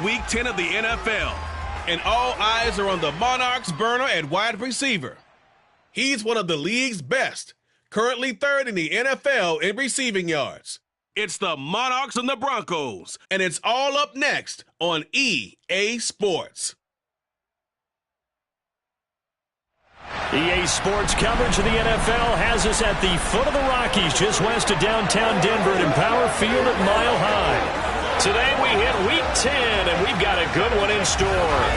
Week 10 of the NFL, and all eyes are on the Monarchs burner at wide receiver. He's one of the league's best, currently third in the NFL in receiving yards. It's the Monarchs and the Broncos, and it's all up next on EA Sports. EA Sports coverage of the NFL has us at the foot of the Rockies, just west of downtown Denver at Empower Field at Mile High. Today we hit Week 10, and we've got a good one in store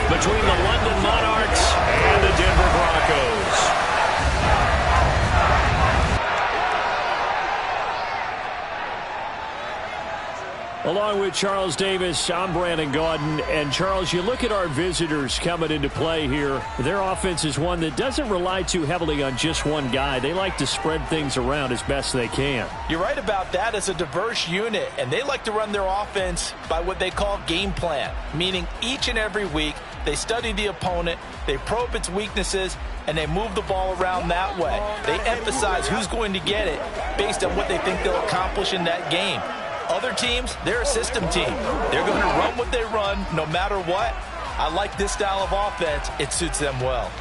between the London Monarchs and the Denver Broncos. Along with Charles Davis, I'm Brandon Gaudin. And, Charles, you look at our visitors coming into play here. Their offense is one that doesn't rely too heavily on just one guy. They like to spread things around as best they can. You're right about that. It's a diverse unit, and they like to run their offense by what they call game plan, meaning each and every week they study the opponent, they probe its weaknesses, and they move the ball around that way. They emphasize who's going to get it based on what they think they'll accomplish in that game. Other teams, they're a system team. They're going to run what they run no matter what. I like this style of offense. It suits them well.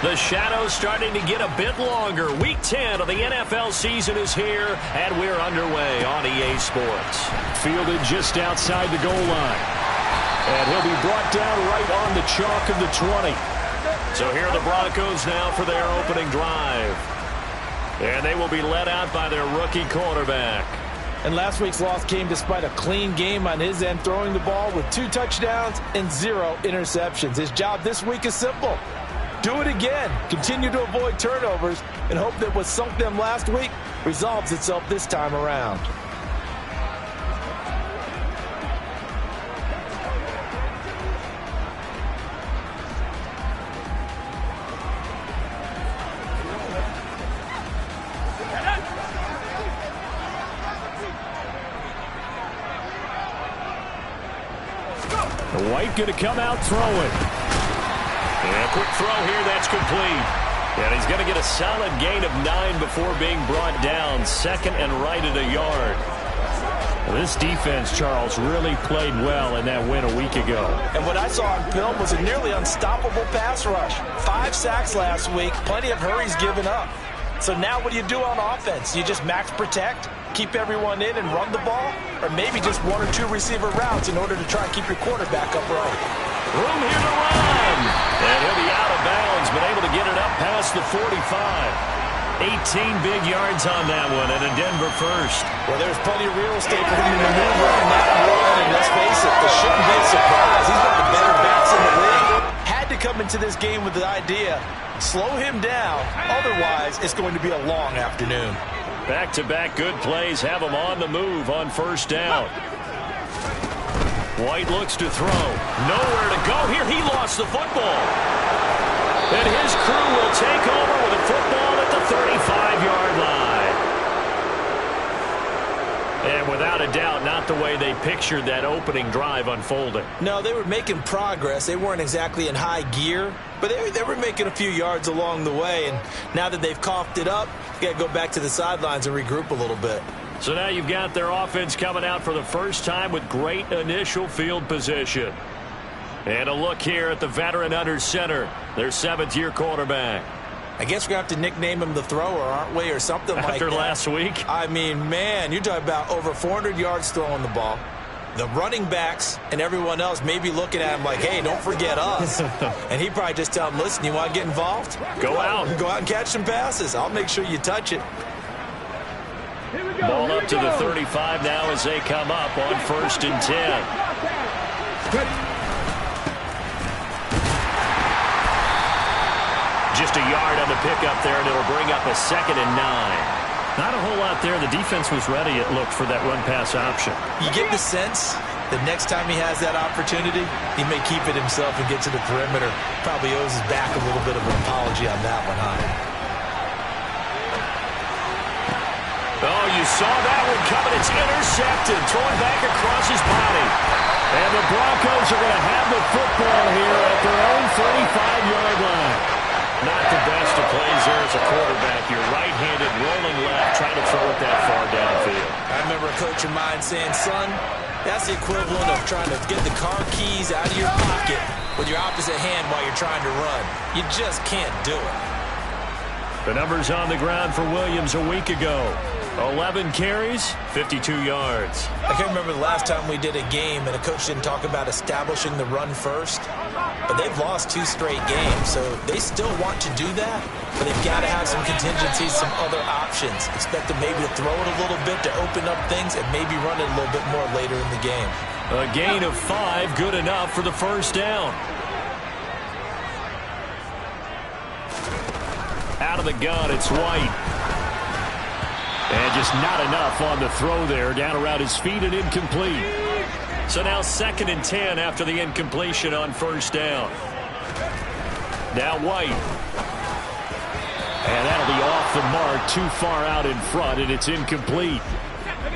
The shadow's starting to get a bit longer. Week 10 of the NFL season is here, and we're underway on EA Sports. Fielded just outside the goal line. And he'll be brought down right on the chalk of the 20. So here are the Broncos now for their opening drive. And they will be led out by their rookie quarterback. And last week's loss came despite a clean game on his end, throwing the ball with 2 touchdowns and 0 interceptions. His job this week is simple. Do it again. Continue to avoid turnovers and hope that what sunk them last week resolves itself this time around. White going to come out throwing. And a quick throw here, that's complete. And he's going to get a solid gain of 9 before being brought down. Second and right at a yard. Well, this defense, Charles, really played well in that win a week ago. And what I saw on film was a nearly unstoppable pass rush. 5 sacks last week, plenty of hurries given up. So now what do you do on offense? You just max protect, keep everyone in and run the ball? Or maybe just 1 or 2 receiver routes in order to try and keep your quarterback upright? Room here to run. And he'll be out of bounds, but able to get it up past the 45. 18 big yards on that one, and a Denver first. Well, there's plenty of real estate for him to maneuver on that run, and let's face it, this shouldn't be a surprise. He's got the better backs in the league. Had to come into this game with the idea, slow him down, otherwise it's going to be a long afternoon. Back-to-back good plays have him on the move on first down. White looks to throw. Nowhere to go here. He lost the football. And his crew will take over with a football at the 35-yard line. And without a doubt, not the way they pictured that opening drive unfolding. No, they were making progress. They weren't exactly in high gear, but they were making a few yards along the way. And now that they've coughed it up, you got to go back to the sidelines and regroup a little bit. So now you've got their offense coming out for the first time with great initial field position. And a look here at the veteran under center, their 7th-year quarterback. I guess we're going to have to nickname him the thrower, aren't we, or something like that. After last week? I mean, man, you're talking about over 400 yards throwing the ball. The running backs and everyone else may be looking at him like, hey, don't forget us. And he probably just tell them, listen, you want to get involved? Go out. Go out and catch some passes. I'll make sure you touch it. Ball up to the 35 now as they come up on 1st and 10. Just a yard on the pickup there, and it'll bring up a 2nd and 9. Not a whole lot there. The defense was ready, it looked, for that run-pass option. You get the sense The next time he has that opportunity, he may keep it himself and get to the perimeter. Probably owes his back a little bit of an apology on that one, huh? Oh, you saw that one coming. It's intercepted. Thrown back across his body. And the Broncos are going to have the football here at their own 35-yard line. Not the best of plays there as a quarterback. You're right-handed, rolling left, trying to throw it that far downfield. I remember a coach of mine saying, son, that's the equivalent of trying to get the car keys out of your pocket with your opposite hand while you're trying to run. You just can't do it. The numbers on the ground for Williams a week ago. 11 carries, 52 yards. I can't remember the last time we did a game and a coach didn't talk about establishing the run first. But they've lost 2 straight games, so they still want to do that. But they've got to have some contingencies, some other options. Expect them maybe to throw it a little bit to open up things and maybe run it a little bit more later in the game. A gain of 5, good enough for the first down. Out of the gun, it's White. And just not enough on the throw there. Down around his feet and incomplete. So now 2nd and 10 after the incompletion on first down. Now White. And that'll be off the mark, too far out in front, and it's incomplete.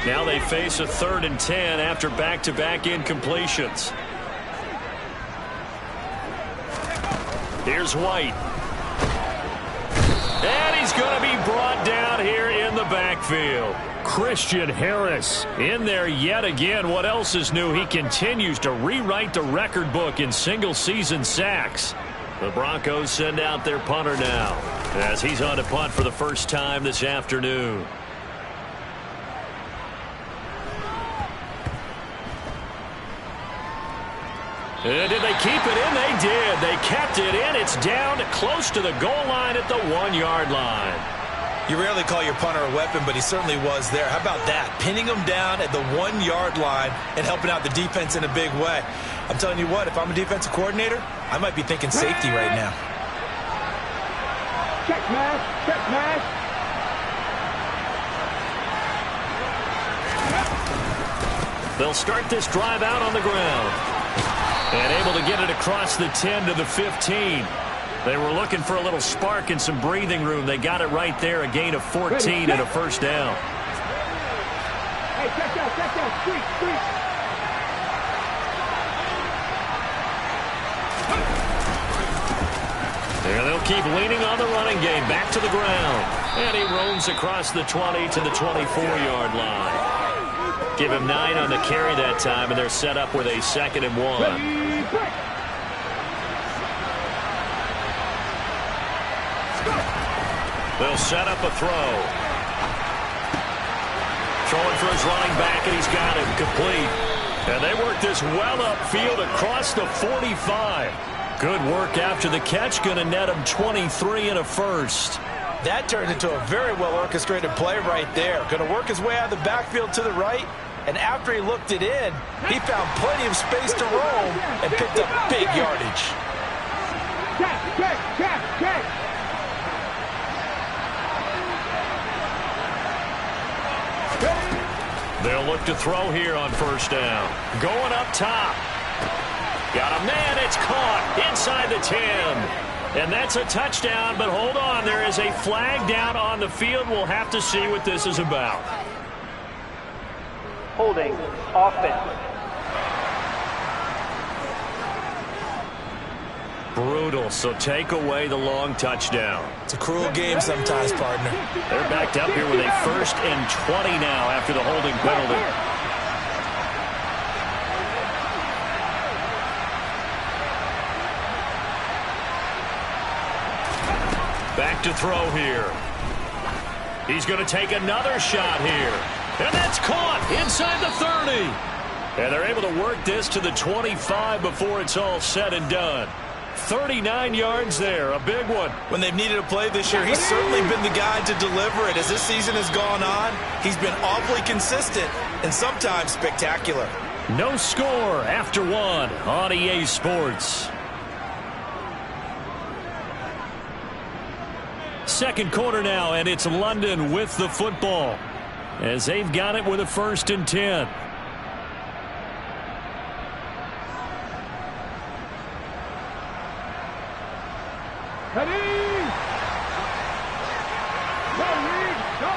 Now they face a 3rd and 10 after back-to-back incompletions. Here's White. And he's going to be brought down here in the backfield. Christian Harris in there yet again. What else is new? He continues to rewrite the record book in single-season sacks. The Broncos send out their punter now as he's on to punt for the first time this afternoon. And did they keep it in? They did. They kept it in. It's down close to the goal line at the 1-yard line. You rarely call your punter a weapon, but he certainly was there. How about that? Pinning him down at the 1-yard line and helping out the defense in a big way. I'm telling you what, if I'm a defensive coordinator, I might be thinking safety right now. Check mash, check mash. They'll start this drive out on the ground. And able to get it across the 10 to the 15. They were looking for a little spark and some breathing room. They got it right there, a gain of 14 and a first down. Hey, check out, street. There they'll keep leaning on the running game, back to the ground. And he roams across the 20 to the 24-yard line. Give him 9 on the carry that time, and they're set up with a 2nd and 1. They'll set up a throw. Throwing for his running back, and he's got him complete. And they work this well upfield across the 45. Good work after the catch, going to net him 23 and a first. That turned into a very well-orchestrated play right there. Going to work his way out of the backfield to the right, and after he looked it in, he found plenty of space to roam and picked up big yardage. Check. They'll look to throw here on first down. Going up top. Got a man. It's caught inside the 10. And that's a touchdown, but hold on. There is a flag down on the field. We'll have to see what this is about. Holding offense. Brutal, so take away the long touchdown. It's a cruel game sometimes, partner. They're backed up here with a 1st and 20 now after the holding penalty. Back to throw here. He's going to take another shot here. And that's caught inside the 30. And they're able to work this to the 25 before it's all said and done. 39 yards there, a big one. When they've needed a play this year, he's certainly been the guy to deliver it. As this season has gone on, he's been awfully consistent and sometimes spectacular. No score after 1 on EA Sports. Second quarter now, and it's London with the football as they've got it with a 1st and 10. Ready? Go, Reed, go!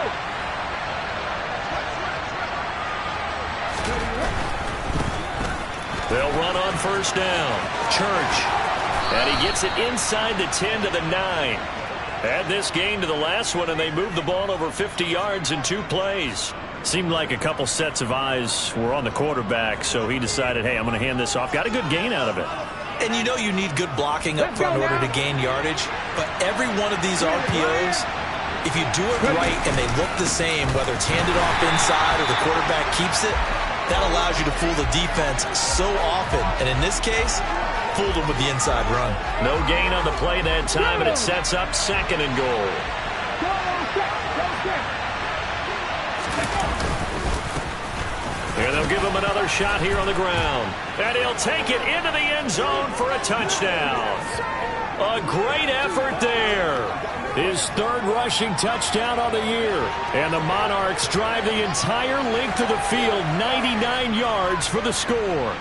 They'll run on first down. Church. And he gets it inside the 10 to the 9. Add this gain to the last one, and they moved the ball over 50 yards in 2 plays. Seemed like a couple sets of eyes were on the quarterback, so he decided, hey, I'm going to hand this off. Got a good gain out of it. And you know you need good blocking up front in order to gain yardage, but every one of these RPOs, if you do it right and they look the same, whether it's handed off inside or the quarterback keeps it, that allows you to fool the defense so often. And in this case, fooled them with the inside run. No gain on the play that time, and it sets up 2nd and goal. And they'll give him another shot here on the ground. And he'll take it into the end zone for a touchdown. A great effort there. His 3rd rushing touchdown on the year. And the Monarchs drive the entire length of the field, 99 yards for the score.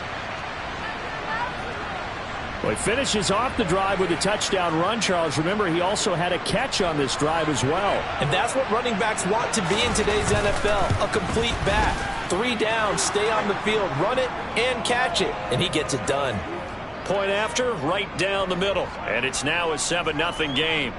Well, he finishes off the drive with a touchdown run, Charles. Remember, he also had a catch on this drive as well. And that's what running backs want to be in today's NFL, a complete back. 3 down, stay on the field, run it, and catch it. And he gets it done. Point after, right down the middle. And it's now a 7-0 game.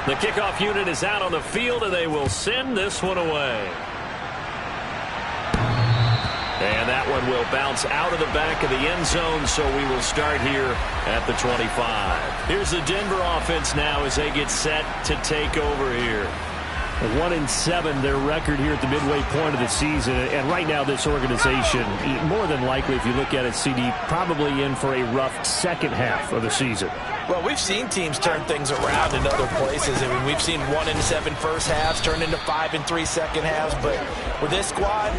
The kickoff unit is out on the field, and they will send this one away. And that one will bounce out of the back of the end zone, so we will start here at the 25. Here's the Denver offense now as they get set to take over here. 1-7, their record here at the midway point of the season. And right now, this organization, more than likely, if you look at it, CD, probably in for a rough second half of the season. Well, we've seen teams turn things around in other places. I mean, we've seen 1-7 first halves turn into 5-3 second halves. But with this squad,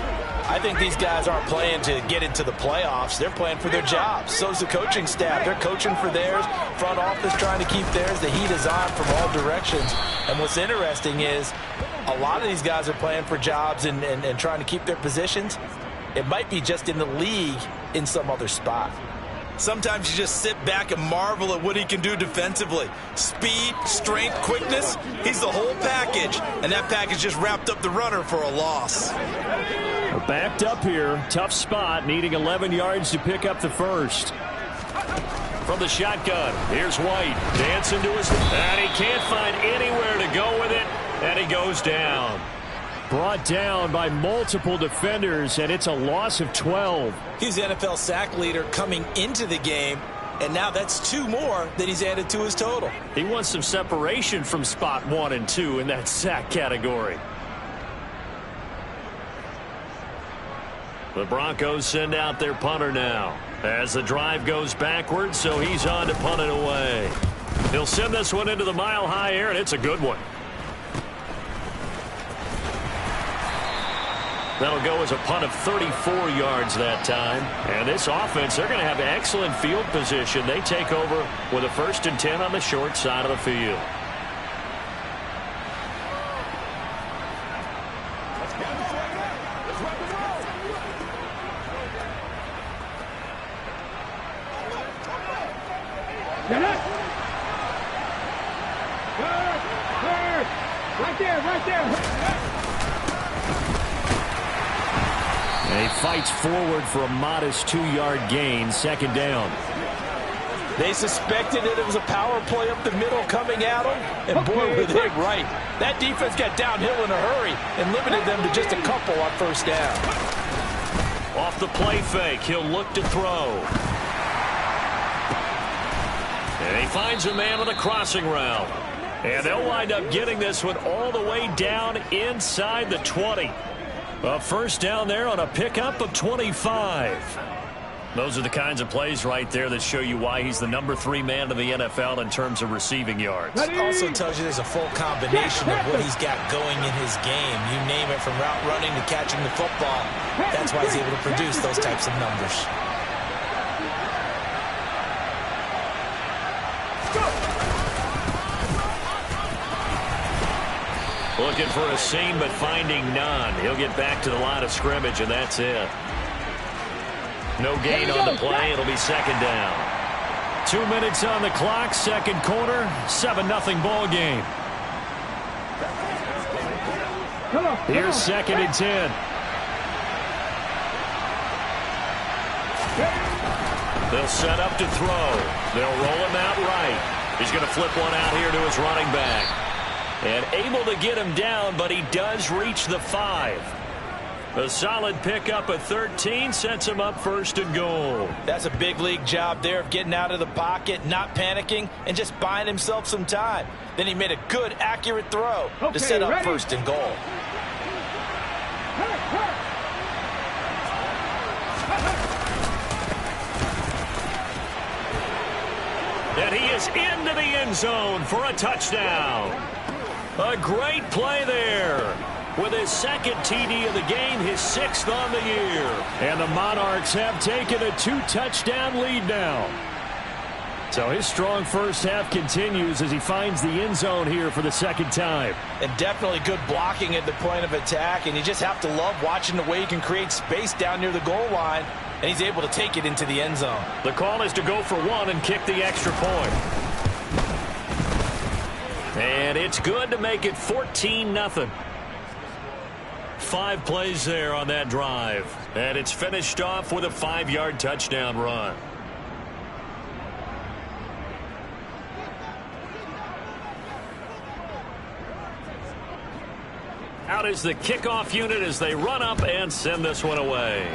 I think these guys aren't playing to get into the playoffs. They're playing for their jobs. So's the coaching staff. They're coaching for theirs. Front office trying to keep theirs. The heat is on from all directions. And what's interesting is a lot of these guys are playing for jobs and trying to keep their positions. It might be just in the league in some other spot. Sometimes you just sit back and marvel at what he can do defensively. Speed, strength, quickness, he's the whole package. And that package just wrapped up the runner for a loss. Backed up here, tough spot, needing 11 yards to pick up the first. From the shotgun, here's White, dancing to his, and he can't find anywhere to go with it, and he goes down. Brought down by multiple defenders, and it's a loss of 12. He's the NFL sack leader coming into the game, and now that's 2 more that he's added to his total. He wants some separation from spot 1 and 2 in that sack category. The Broncos send out their punter now as the drive goes backwards, so he's on to punt it away. He'll send this one into the mile-high air, and it's a good one. That'll go as a punt of 34 yards that time. And this offense, they're going to have excellent field position. They take over with a 1st and 10 on the short side of the field. Get up! Right there, right there! And he fights forward for a modest 2-yard gain, 2nd down. They suspected it was a power play up the middle coming at them, and boy, were they right. That defense got downhill in a hurry and limited them to just a couple on 1st down. Off the play fake, he'll look to throw. And he finds a man on the crossing route. And they'll wind up getting this one all the way down inside the 20. A 1st down there on a pickup of 25. Those are the kinds of plays right there that show you why he's the #3 man in the NFL in terms of receiving yards. It also tells you there's a full combination of what he's got going in his game. You name it, from route running to catching the football. That's why he's able to produce those types of numbers. Looking for a seam, but finding none. He'll get back to the line of scrimmage, and that's it. No gain on the play. It'll be second down. 2 minutes on the clock, second quarter, 7-0 ball game. Here's second and 10. They'll set up to throw. They'll roll him out right. He's going to flip one out here to his running back. And able to get him down, but he does reach the 5. A solid pickup of 13 sets him up first and goal. That's a big league job there of getting out of the pocket, not panicking, and just buying himself some time. Then he made a good, accurate throw to set up first and goal. And he is into the end zone for a touchdown. A great play there. With his second TD of the game, his 6th on the year. And the Monarchs have taken a 2-touchdown lead now. So his strong first half continues as he finds the end zone here for the second time. And definitely good blocking at the point of attack. And you just have to love watching the way he can create space down near the goal line. And he's able to take it into the end zone. The call is to go for one and kick the extra point. And it's good to make it 14-0. 5 plays there on that drive. And it's finished off with a 5-yard touchdown run. Out is the kickoff unit as they run up and send this one away.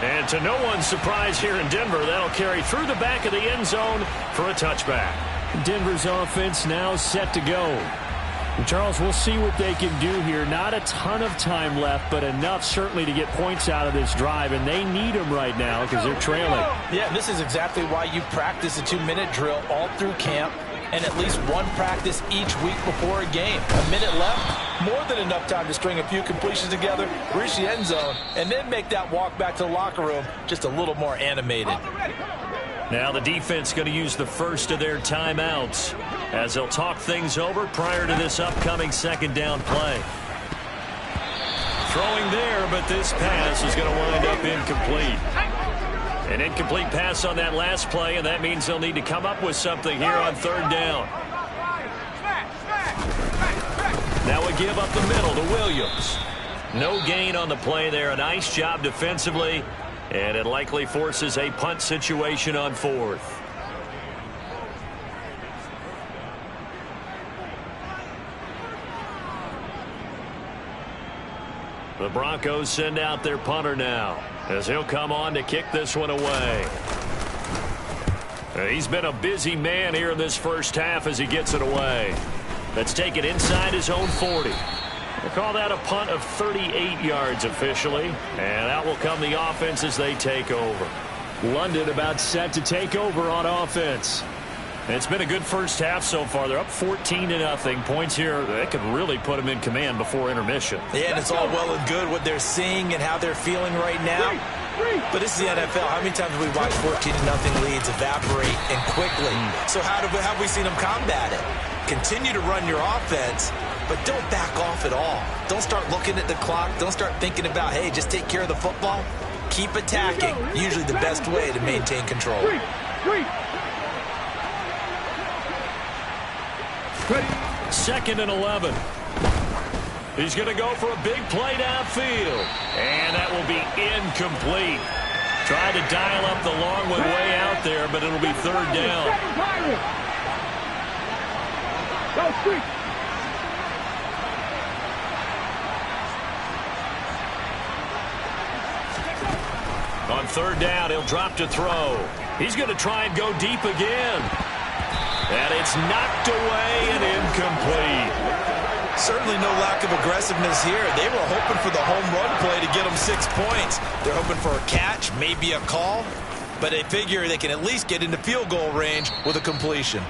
And to no one's surprise here in Denver, that'll carry through the back of the end zone for a touchback. Denver's offense now set to go. Charles, we'll see what they can do here. Not a ton of time left, but enough certainly to get points out of this drive, and they need them right now because they're trailing. Yeah, this is exactly why you practice a 2-minute drill all through camp and at least one practice each week before a game. A minute left, more than enough time to string a few completions together, reach the end zone, and then make that walk back to the locker room just a little more animated. Now the defense going to use the first of their timeouts as they'll talk things over prior to this upcoming second down play. Throwing there, but this pass is going to wind up incomplete. An incomplete pass on that last play, and that means they'll need to come up with something here on third down. Now we give up the middle to Williams. No gain on the play there. A nice job defensively. And it likely forces a punt situation on 4th. The Broncos send out their punter now as he'll come on to kick this one away. He's been a busy man here in this first half as he gets it away. Let's take it inside his own 40. We'll call that a punt of 38 yards officially. And out will come the offense as they take over. London about set to take over on offense. It's been a good first half so far. They're up 14-0. Points here, they could really put them in command before intermission. Yeah, and it's all well and good what they're seeing and how they're feeling right now. But this is the NFL. How many times have we watched 14-0 leads evaporate and quickly? So how have we seen them combat it? Continue to run your offense, but don't back off at all. Don't start looking at the clock. Don't start thinking about, hey, just take care of the football. Keep attacking. Usually the best way to maintain control. Second and 11. He's going to go for a big play downfield. And that will be incomplete. Tried to dial up the long one way out there, but it'll be third down. On third down, he'll drop to throw. He's going to try and go deep again. And it's knocked away and incomplete. Certainly no lack of aggressiveness here. They were hoping for the home run play to get them 6 points. They're hoping for a catch, maybe a call, but they figure they can at least get into field goal range with a completion.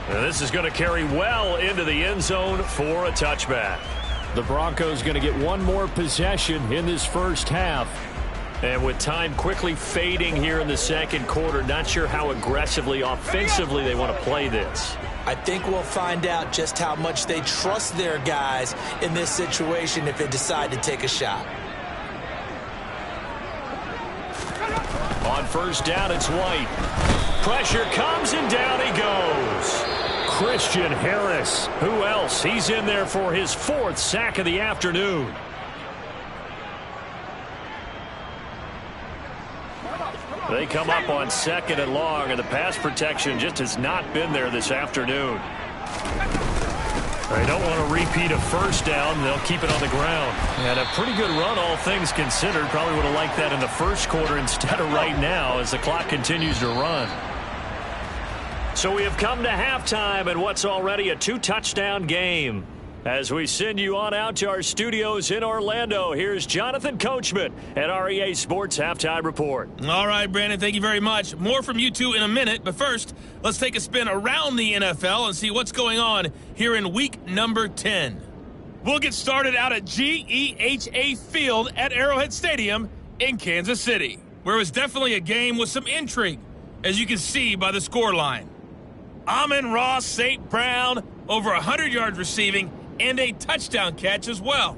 And this is going to carry well into the end zone for a touchback. The Broncos going to get one more possession in this first half. And with time quickly fading here in the second quarter, not sure how aggressively, offensively they want to play this. I think we'll find out just how much they trust their guys in this situation if they decide to take a shot. On first down, it's White. Pressure comes, and down he goes. Christian Harris. Who else? He's in there for his 4th sack of the afternoon. They come up on 2nd and long, and the pass protection just has not been there this afternoon. They don't want to repeat a first down. They'll keep it on the ground. And a pretty good run, all things considered. Probably would have liked that in the first quarter instead of right now as the clock continues to run. So we have come to halftime in what's already a 2-touchdown game. As we send you on out to our studios in Orlando, here's Jonathan Coachman at our EA Sports Halftime Report. All right, Brandon, thank you very much. More from you two in a minute, but first, let's take a spin around the NFL and see what's going on here in week number 10. We'll get started out at GEHA Field at Arrowhead Stadium in Kansas City, where it was definitely a game with some intrigue, as you can see by the scoreline. Amon-Ra St. Brown, over 100 yards receiving, and a touchdown catch as well.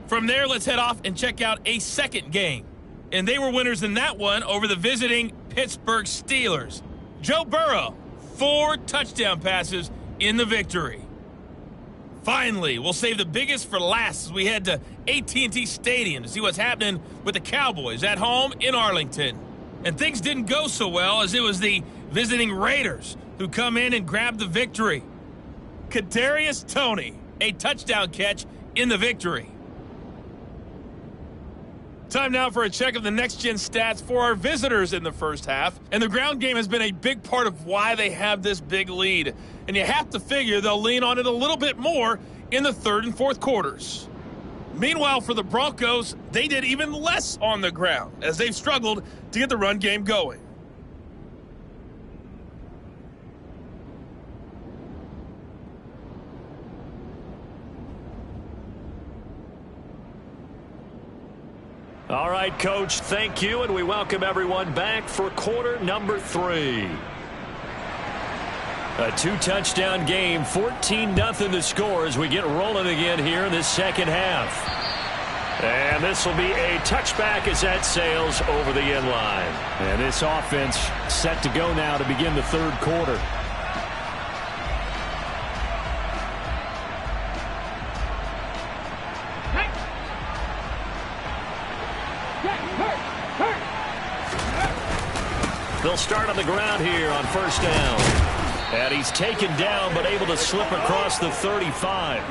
From there, let's head off and check out a second game. And they were winners in that one over the visiting Pittsburgh Steelers. Joe Burrow, 4 touchdown passes in the victory. Finally, we'll save the biggest for last as we head to AT&T Stadium to see what's happening with the Cowboys at home in Arlington. And things didn't go so well as it was the visiting Raiders who come in and grab the victory. Kadarius Toney, a touchdown catch in the victory. Time now for a check of the next-gen stats for our visitors in the first half. And the ground game has been a big part of why they have this big lead. And you have to figure they'll lean on it a little bit more in the third and fourth quarters. Meanwhile, for the Broncos, they did even less on the ground as they've struggled to get the run game going. All right, Coach, thank you, and we welcome everyone back for quarter number 3. A 2-touchdown game, 14-0 the score as we get rolling again here in this second half. And this will be a touchback as that sails over the end line. And this offense set to go now to begin the third quarter. They'll start on the ground here on first down. And he's taken down but able to slip across the 35.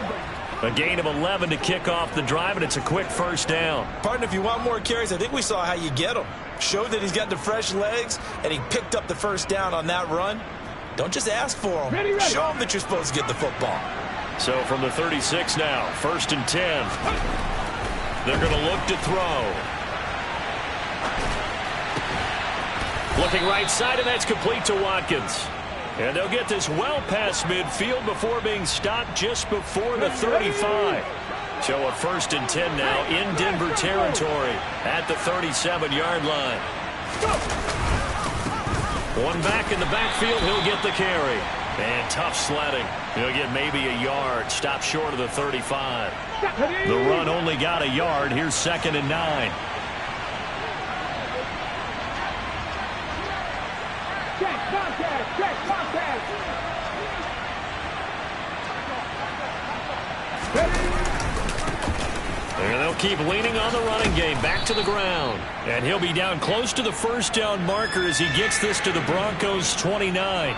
A gain of 11 to kick off the drive, and it's a quick first down. Partner, if you want more carries, I think we saw how you get them. Showed that he's got the fresh legs, and he picked up the first down on that run. Don't just ask for them. Show them that you're supposed to get the football. So from the 36 now, first and 10. They're going to look to throw. Looking right side, and that's complete to Watkins. And they'll get this well past midfield before being stopped just before the 35. So a first and 10 now in Denver territory at the 37-yard line. One back in the backfield, he'll get the carry. And tough sledding. He'll get maybe a yard, stop short of the 35. The run only got a yard. Here's second and 9. And they'll keep leaning on the running game. Back to the ground. And he'll be down close to the first down marker as he gets this to the Broncos' 29.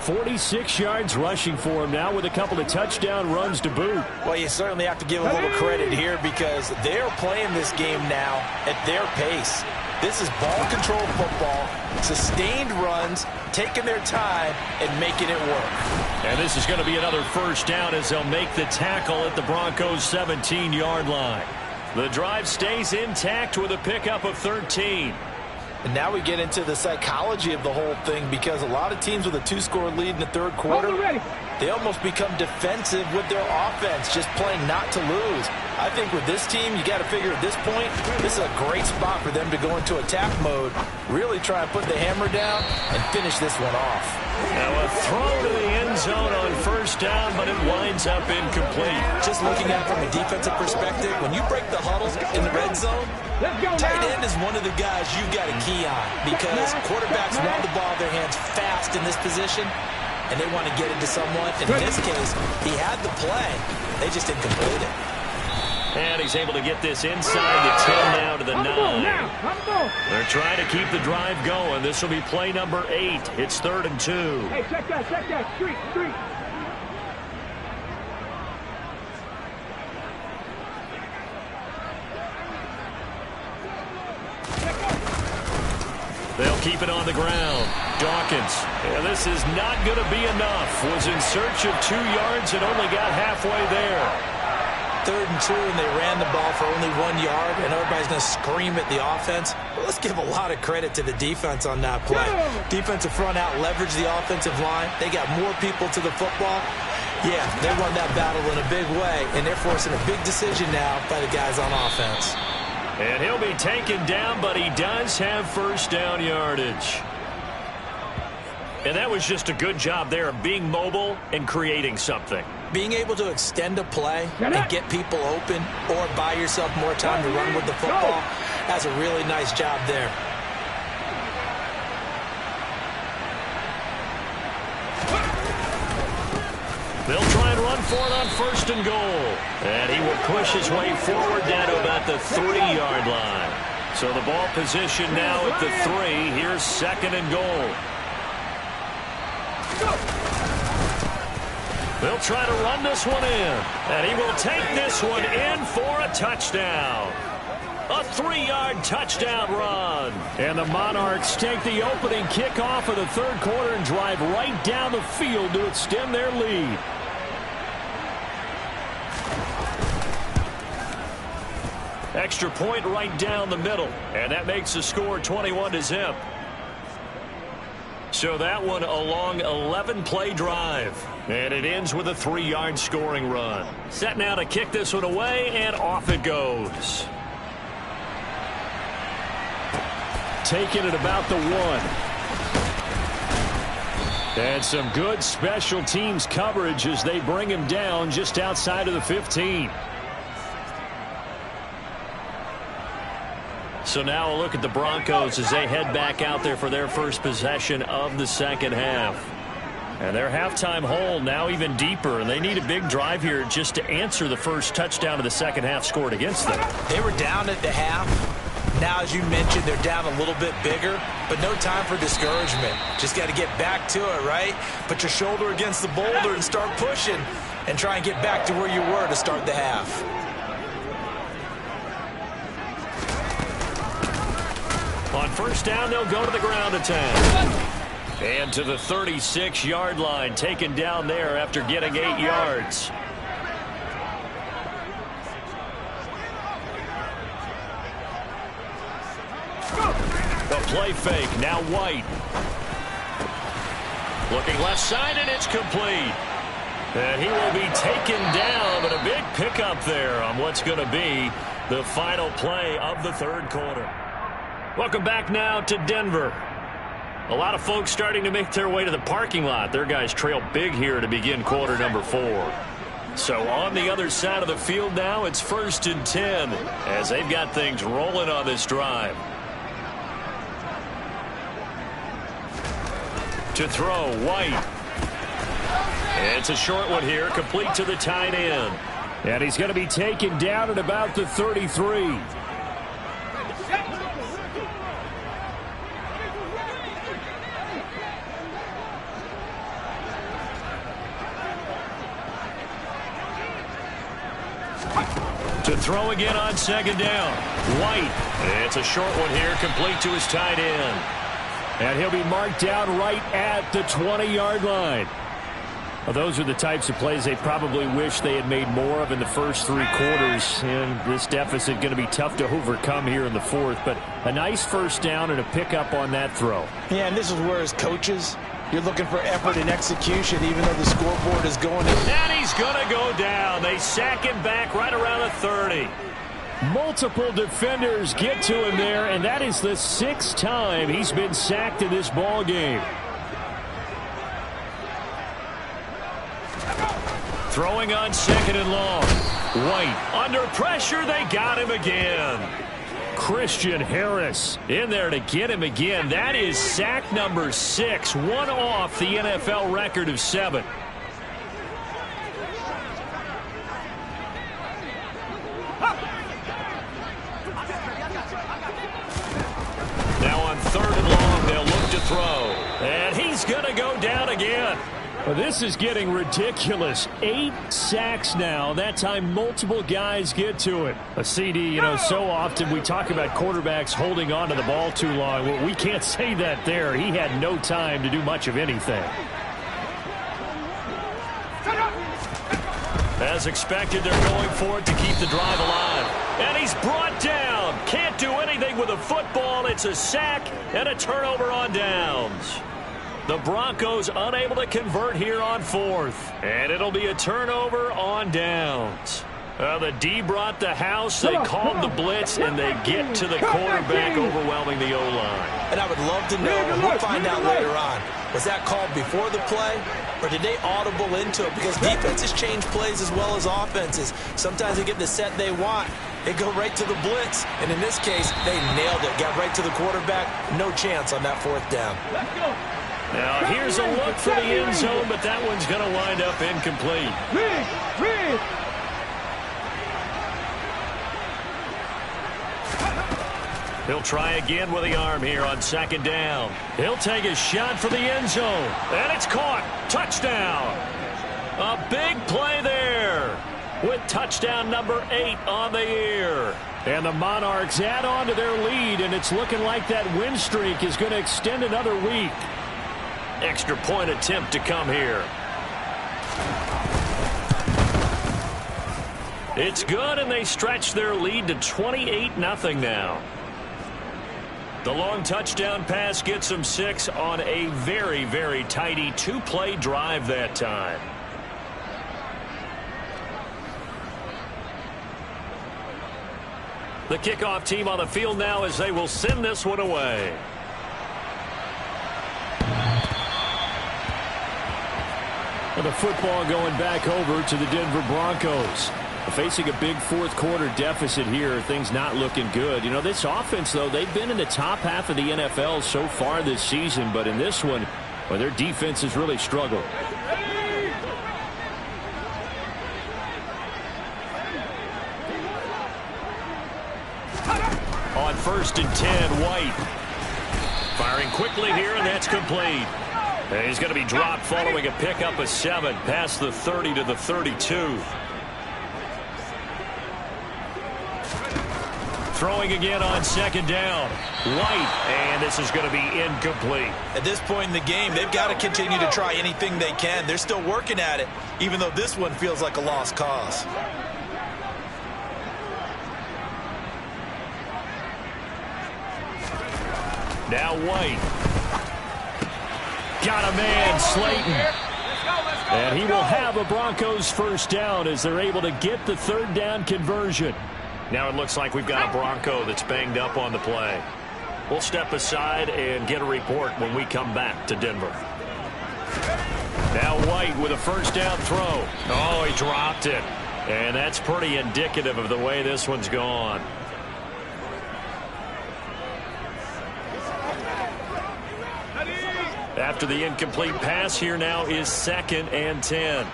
46 yards rushing for him now with a couple of touchdown runs to boot. Well, you certainly have to give a little credit here because they're playing this game now at their pace. This is ball control football, sustained runs, taking their time, and making it work. And this is going to be another first down as they'll make the tackle at the Broncos' 17-yard line. The drive stays intact with a pickup of 13. And now we get into the psychology of the whole thing, because a lot of teams with a 2-score lead in the third quarter, they almost become defensive with their offense, just playing not to lose. I think with this team, you got to figure at this point, this is a great spot for them to go into attack mode, really try and put the hammer down and finish this one off. Now a throw to the end zone on first down, but it winds up incomplete. Just looking at it from a defensive perspective, when you break the huddle in the red zone, tight end is one of the guys you've got a key on, because quarterbacks want the ball in their hands fast in this position, and they want to get into someone. In this case, he had the play. They just didn't complete it. And he's able to get this inside the 10 now to the 9. They're trying to keep the drive going. This will be play number 8. It's 3rd and 2. Hey, check that. Street. They'll keep it on the ground. Dawkins. Yeah, this is not going to be enough. Was in search of 2 yards and only got halfway there. 3rd and 2, and they ran the ball for only 1 yard, and everybody's going to scream at the offense. Well, let's give a lot of credit to the defense on that play. Defensive front out leveraged the offensive line. They got more people to the football. Yeah, they won that battle in a big way, and they're forcing a big decision now by the guys on offense. And he'll be taken down, but he does have first down yardage. And that was just a good job there of being mobile and creating something. Being able to extend a play and get people open, or buy yourself more time to run with the football, that's a really nice job there. They'll try and run for it on 1st and goal. And he will push his way forward down to about the 3-yard line. So the ball position now at the 3. Here's 2nd and goal. They'll try to run this one in. And he will take this one in for a touchdown. A 3-yard touchdown run. And the Monarchs take the opening kickoff of the third quarter and drive right down the field to extend their lead. Extra point right down the middle. And that makes the score 21-0. So that one a long 11-play drive. And it ends with a 3-yard scoring run. Set now to kick this one away, and off it goes. Taking it about the 1. And some good special teams coverage as they bring him down just outside of the 15. So now a look at the Broncos as they head back out there for their first possession of the second half. And their halftime hole now even deeper, and they need a big drive here just to answer the first touchdown of the second half scored against them. They were down at the half. Now, as you mentioned, they're down a little bit bigger, but no time for discouragement. Just got to get back to it, right? Put your shoulder against the boulder and start pushing and try and get back to where you were to start the half. On first down, they'll go to the ground attack. And to the 36-yard line, taken down there after getting 8 yards. The play fake, now White. Looking left side, and it's complete. And he will be taken down, but a big pickup there on what's going to be the final play of the third quarter. Welcome back now to Denver. A lot of folks starting to make their way to the parking lot. Their guys trail big here to begin quarter number 4. So on the other side of the field now, it's 1st and 10 as they've got things rolling on this drive. To throw, White. It's a short one here, complete to the tight end. And he's going to be taken down at about the 33. throw again on second down. White. It's a short one here, complete to his tight end. And he'll be marked down right at the 20-yard line. Well, those are the types of plays they probably wish they had made more of in the first 3 quarters. And this deficit going to be tough to overcome here in the fourth. But a nice first down and a pickup on that throw. Yeah, and this is where as coaches, you're looking for effort and execution, even though the scoreboard is going to. And he's going to go down. They sack him back right around the 30. Multiple defenders get to him there, and that is the 6th time he's been sacked in this ball game. Throwing on second and long. White under pressure. They got him again. Christian Harris in there to get him again. That is sack number 6, one off the NFL record of 7. Now on third and long, they'll look to throw. And he's going to go down again. Well, this is getting ridiculous. 8 sacks now. That time multiple guys get to it. A CD, so often we talk about quarterbacks holding on to the ball too long. Well, we can't say that there. He had no time to do much of anything. As expected, they're going for it to keep the drive alive. And he's brought down. Can't do anything with a football. It's a sack and a turnover on downs. The Broncos unable to convert here on 4th. And it'll be a turnover on downs. The D brought the house. They called the blitz, and they get to the quarterback, overwhelming the O-line. And I would love to know, and we'll find out later on, was that called before the play, or did they audible into it? Because defenses change plays as well as offenses. Sometimes they get the set they want. They go right to the blitz. And in this case, they nailed it. Got right to the quarterback. No chance on that 4th down. Let's go. Now, here's a look for the end zone, but that one's going to wind up incomplete. Read. He'll try again with the arm here on second down. He'll take a shot for the end zone. And it's caught. Touchdown. A big play there with touchdown number 8 on the year. And the Monarchs add on to their lead, and it's looking like that win streak is going to extend another week. Extra point attempt to come here. It's good, and they stretch their lead to 28-0 now. The long touchdown pass gets them 6 on a very, very tidy 2-play drive that time. The kickoff team on the field now as they will send this one away. And the football going back over to the Denver Broncos. Facing a big 4th quarter deficit here. Things not looking good. This offense, though, they've been in the top half of the NFL so far this season. But in this one, well, their defense has really struggled. On 1st and 10, White. Firing quickly here, and that's complete. And he's going to be dropped following a pickup of 7 past the 30 to the 32. Throwing again on second down. White, and this is going to be incomplete. At this point in the game, they've got to continue to try anything they can. They're still working at it, even though this one feels like a lost cause. Now White. Got a man, Slayton. And he will have a Broncos first down as they're able to get the 3rd down conversion. Now it looks like we've got a Bronco that's banged up on the play. We'll step aside and get a report when we come back to Denver. Now White with a first down throw. Oh, he dropped it. And that's pretty indicative of the way this one's gone. After the incomplete pass, here now is 2nd and 10.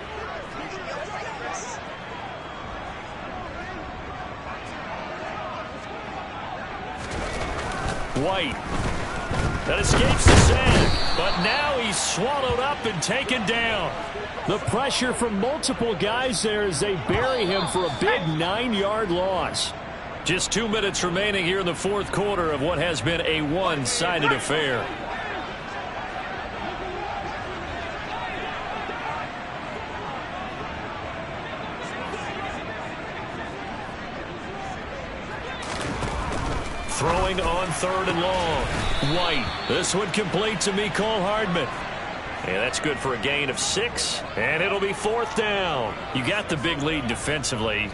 White. That escapes the sack, but now he's swallowed up and taken down. The pressure from multiple guys there as they bury him for a big 9-yard loss. Just 2 minutes remaining here in the fourth quarter of what has been a one-sided affair. Throwing on 3rd and long. White. This one complete to Mecole Hardman. And that's good for a gain of 6. And it'll be 4th down. You got the big lead defensively.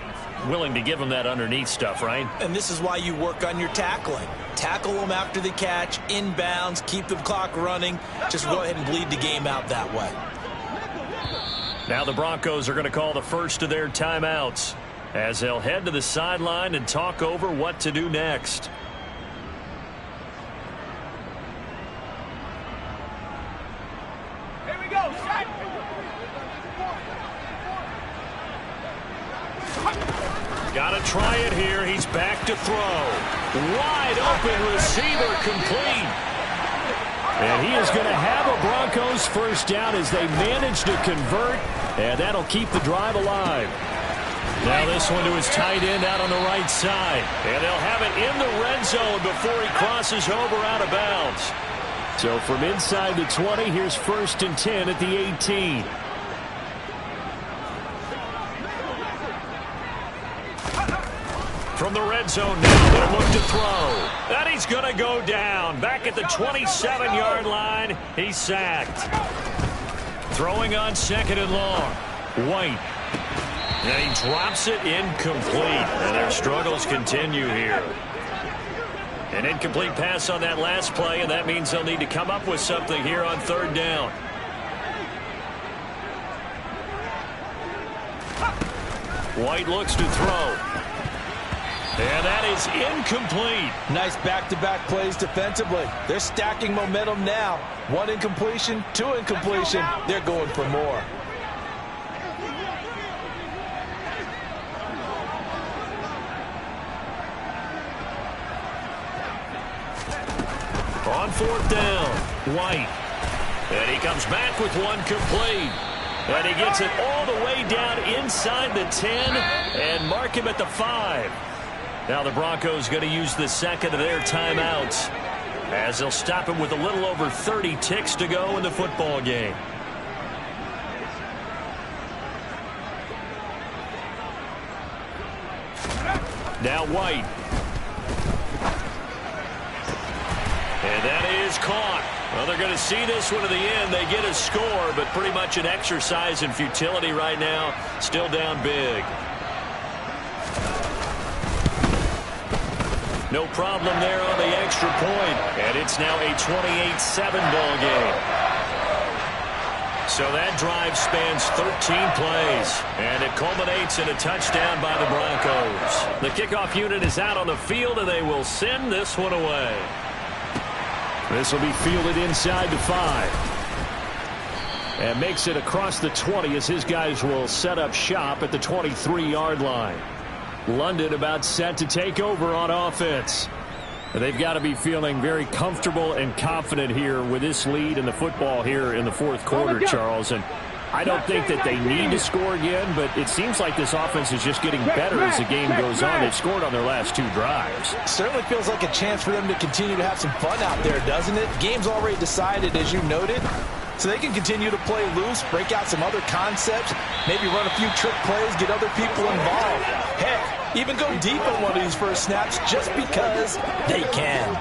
Willing to give them that underneath stuff, right? And this is why you work on your tackling. Tackle them after the catch, inbounds, keep the clock running. Just go ahead and bleed the game out that way. Now the Broncos are going to call the first of their timeouts as they'll head to the sideline and talk over what to do next. Got to try it here. He's back to throw. Wide open receiver complete. And he is going to have a Broncos first down as they manage to convert. And that'll keep the drive alive. Now this one to his tight end out on the right side. And they'll have it in the red zone before he crosses over out of bounds. So from inside the 20, here's 1st and 10 at the 18. From the red zone now, they'll look to throw. And he's going to go down. Back at the 27-yard line, he's sacked. Throwing on 2nd and long. White. And he drops it incomplete. And their struggles continue here. An incomplete pass on that last play, and that means they'll need to come up with something here on 3rd down. White looks to throw. And that is incomplete. Nice back-to-back plays defensively. They're stacking momentum now. 1 incompletion, 2 incompletion. They're going for more. On 4th down, White. And he comes back with 1 complete. And he gets it all the way down inside the 10 and mark him at the 5. Now the Broncos going to use the 2nd of their timeouts as they'll stop him with a little over 30 ticks to go in the football game. Now White. And that is caught. Well, they're going to see this one to the end. They get a score, but pretty much an exercise in futility right now. Still down big. No problem there on the extra point. And it's now a 28-7 ball game. So that drive spans 13 plays. And it culminates in a touchdown by the Broncos. The kickoff unit is out on the field, and they will send this one away. This will be fielded inside the 5. And makes it across the 20 as his guys will set up shop at the 23-yard line. London about set to take over on offense. They've got to be feeling very comfortable and confident here with this lead in the football here in the fourth quarter, Charles. And I don't think that they need to score again, but it seems like this offense is just getting better as the game goes on. They've scored on their last 2 drives. Certainly feels like a chance for them to continue to have some fun out there, doesn't it? Game's already decided, as you noted. So they can continue to play loose, break out some other concepts, maybe run a few trick plays, get other people involved. Heck, even go deep on one of these first snaps just because they can.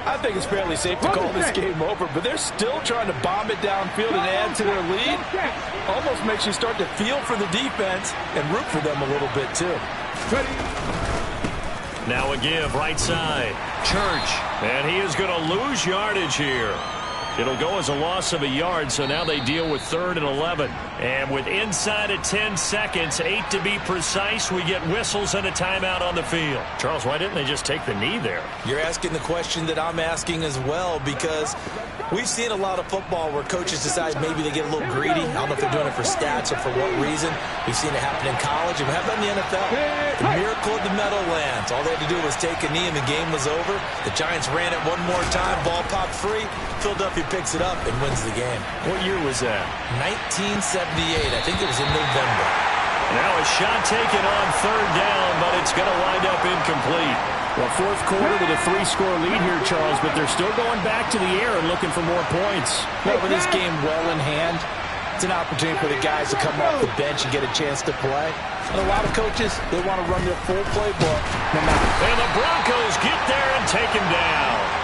I think it's fairly safe to call this game over, but they're still trying to bomb it downfield and add to their lead. Almost makes you start to feel for the defense and root for them a little bit, too. Now a give right side. Church. And he is going to lose yardage here. It'll go as a loss of a yard, so now they deal with 3rd and 11. And with inside of 10 seconds, 8 to be precise, we get whistles and a timeout on the field. Charles, why didn't they just take the knee there? You're asking the question that I'm asking as well, because we've seen a lot of football where coaches decide maybe they get a little greedy. I don't know if they're doing it for stats or for what reason. We've seen it happen in college, and we have done in the NFL. The miracle of the Meadowlands. All they had to do was take a knee, and the game was over. The Giants ran it one more time. Ball popped free. Philadelphia picks it up and wins the game. What year was that? 1976. I think it was in November. Now a shot taken on third down, but it's going to wind up incomplete. Well, fourth quarter with a 3-score lead here, Charles, but they're still going back to the air and looking for more points. Well, with this game well in hand, it's an opportunity for the guys to come off the bench and get a chance to play. And a lot of coaches, they want to run their full playbook no matter. And the Broncos get there and take him down.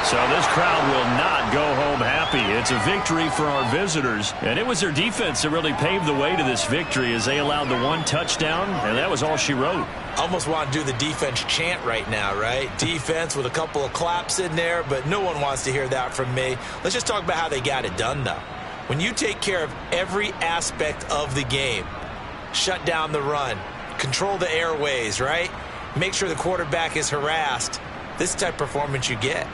So this crowd will not go home happy. It's a victory for our visitors. And it was their defense that really paved the way to this victory as they allowed the one touchdown, and that was all she wrote. Almost want to do the defense chant right now, right? Defense with a couple of claps in there, but no one wants to hear that from me. Let's just talk about how they got it done, though. When you take care of every aspect of the game, shut down the run, control the airways, right? Make sure the quarterback is harassed. This type of performance you get.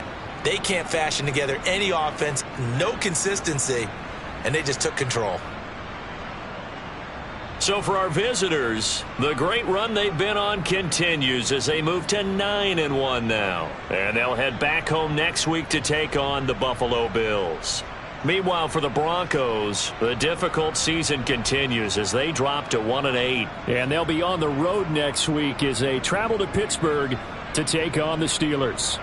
They can't fashion together any offense, no consistency, and they just took control. So for our visitors, the great run they've been on continues as they move to 9-1 now. And they'll head back home next week to take on the Buffalo Bills. Meanwhile, for the Broncos, the difficult season continues as they drop to 1-8. And they'll be on the road next week as they travel to Pittsburgh to take on the Steelers.